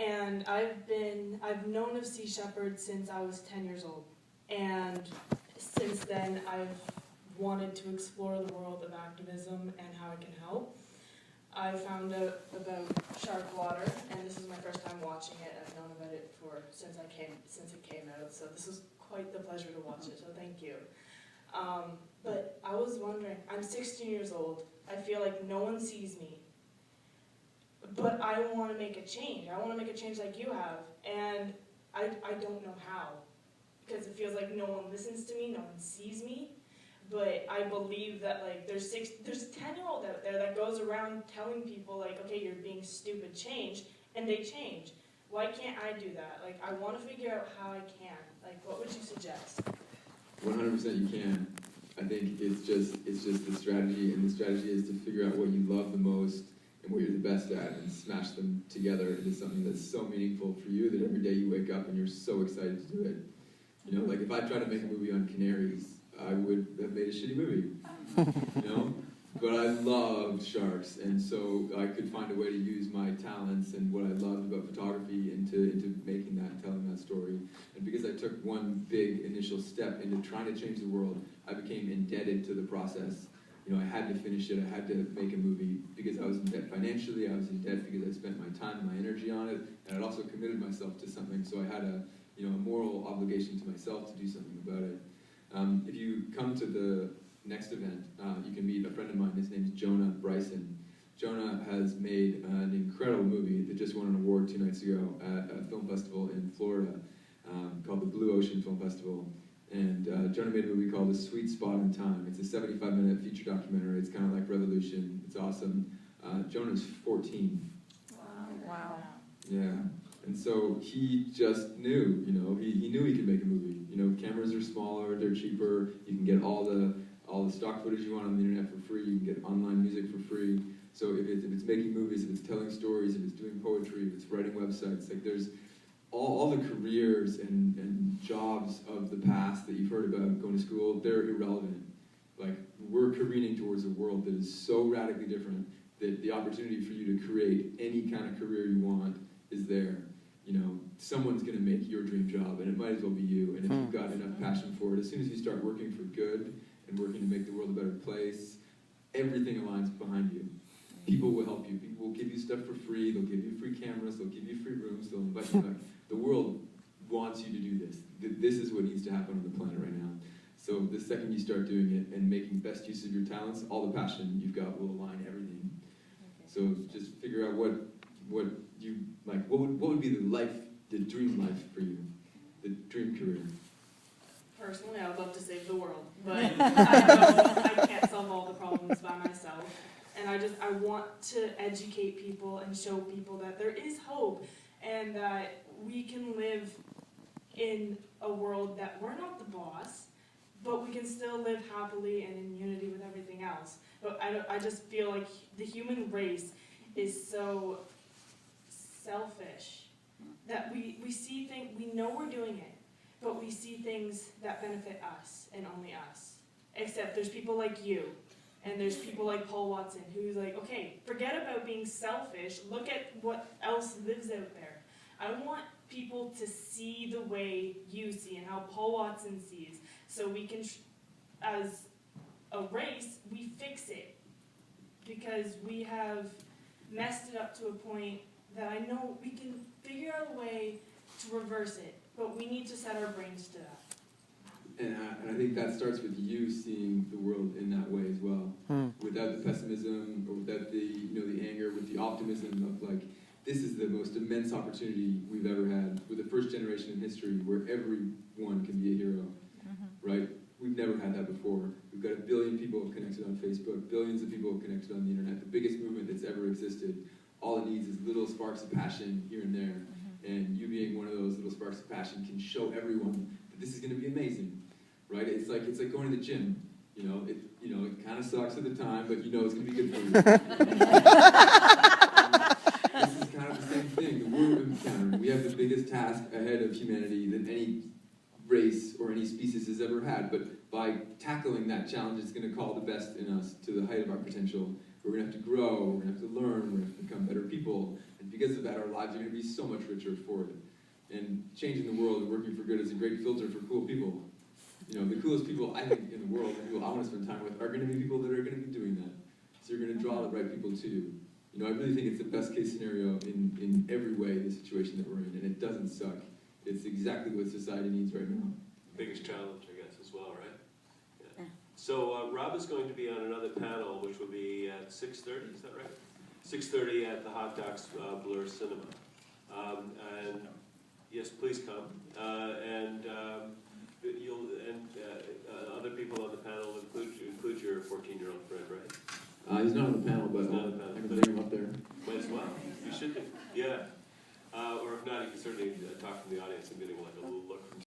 And I've known of Sea Shepherd since I was 10 years old. And since then, I've wanted to explore the world of activism and how it can help. I found out about Sharkwater, and this is my first time watching it. I've known about it since it came out, so this is quite the pleasure to watch it, so thank you. But I was wondering, I'm 16 years old. I feel like no one sees me. But I want to make a change. I want to make a change like you have. And I don't know how. Because it feels like no one listens to me, no one sees me. But I believe that there's a 10-year-old out there that goes around telling people like, okay, you're being stupid, change, and they change. Why can't I do that? Like, I want to figure out how I can. Like, what would you suggest? 100% you can. I think it's just the strategy, and the strategy is to figure out what you love the most and what you're the best at, and smash them together into something that's so meaningful for you that every day you wake up and you're so excited to do it. You know, like if I tried to make a movie on canaries, I would have made a shitty movie. You know, but I loved sharks, and so I could find a way to use my talents and what I loved about photography into making that and telling that story. And because I took one big initial step into trying to change the world, I became indebted to the process. You know, I had to finish it, I had to make a movie because I was in debt financially, I was in debt because I spent my time and my energy on it, and I'd also committed myself to something, so I had a moral obligation to myself to do something about it. If you come to the next event, you can meet a friend of mine, his name's Jonah Bryson. Jonah has made an incredible movie that just won an award 2 nights ago at a film festival in Florida called the Blue Ocean Film Festival. And Jonah made a movie called A Sweet Spot in Time. It's a 75-minute feature documentary. It's kind of like Revolution. It's awesome. Jonah's 14. Wow. Yeah. And so he just knew, he knew he could make a movie. Cameras are smaller, they're cheaper. You can get all the stock footage you want on the internet for free. You can get online music for free. So if it's making movies, if it's telling stories, if it's doing poetry, if it's writing websites, like there's all the careers and jobs of the past that you've heard about going to school, they're irrelevant. Like, we're careening towards a world that is so radically different that the opportunity for you to create any kind of career you want is there. Someone's going to make your dream job, and it might as well be you. And if you've got enough passion for it, as soon as you start working for good and working to make the world a better place, everything aligns behind you. People will help you. People will give you stuff for free. They'll give you free cameras. They'll give you free rooms. They'll invite you back. The world wants you to do this. This is what needs to happen on the planet right now. So the second you start doing it and making best use of your talents, all the passion you've got will align everything. Okay. So just figure out what you like. What would be the dream life for you, the dream career? Personally, I would love to save the world, but I know I can't solve all the problems by myself. And I want to educate people and show people that there is hope and that we can live in a world that we're not the boss, but we can still live happily and in unity with everything else. But I just feel like the human race is so selfish that we see things, we know we're doing it, but we see things that benefit us and only us. Except there's people like you, and there's people like Paul Watson, who's like, okay, forget about being selfish, look at what else lives out there. I want people to see the way you see and how Paul Watson sees, so we can, as a race, we fix it. Because we have messed it up to a point that I know we can figure out a way to reverse it, but we need to set our brains to that. And I think that starts with you seeing the world in that way as well, without the pessimism or without the anger, with the optimism of like, this is the most immense opportunity we've ever had. We're the first generation in history where everyone can be a hero, right? We've never had that before. We've got 1 billion people connected on Facebook, billions of people connected on the internet, the biggest movement that's ever existed. All it needs is little sparks of passion here and there, and you being one of those little sparks of passion can show everyone that this is going to be amazing, right? It's like going to the gym. It kind of sucks at the time, but it's going to be good for you. This is kind of the same thing that we're encountering. We have the biggest task ahead of humanity that any race or any species has ever had, but by tackling that challenge, it's going to call the best in us to the height of our potential. We're going to have to grow, we're going to have to learn, we're going to have to become better people, and because of that, our lives are going to be so much richer for it. And changing the world and working for good is a great filter for cool people. You know, the coolest people I think in the world, the people I want to spend time with, are going to be people that are going to be doing that. So you're going to draw the right people to you. You know, I really think it's the best case scenario in every way, the situation that we're in, and it doesn't suck. It's exactly what society needs right now. Biggest challenge, I guess, as well, right? Yeah. So Rob is going to be on another panel, which will be at 6:30, is that right? 6:30 at the Hot Docs Blur Cinema. And yes, please come. Other people on the panel include your 14-year-old friend, right? He's not on the panel, but He's not on the panel. I can bring him up there. Might as well. You should be. Yeah. Or if not, you can certainly talk from the audience and getting like a little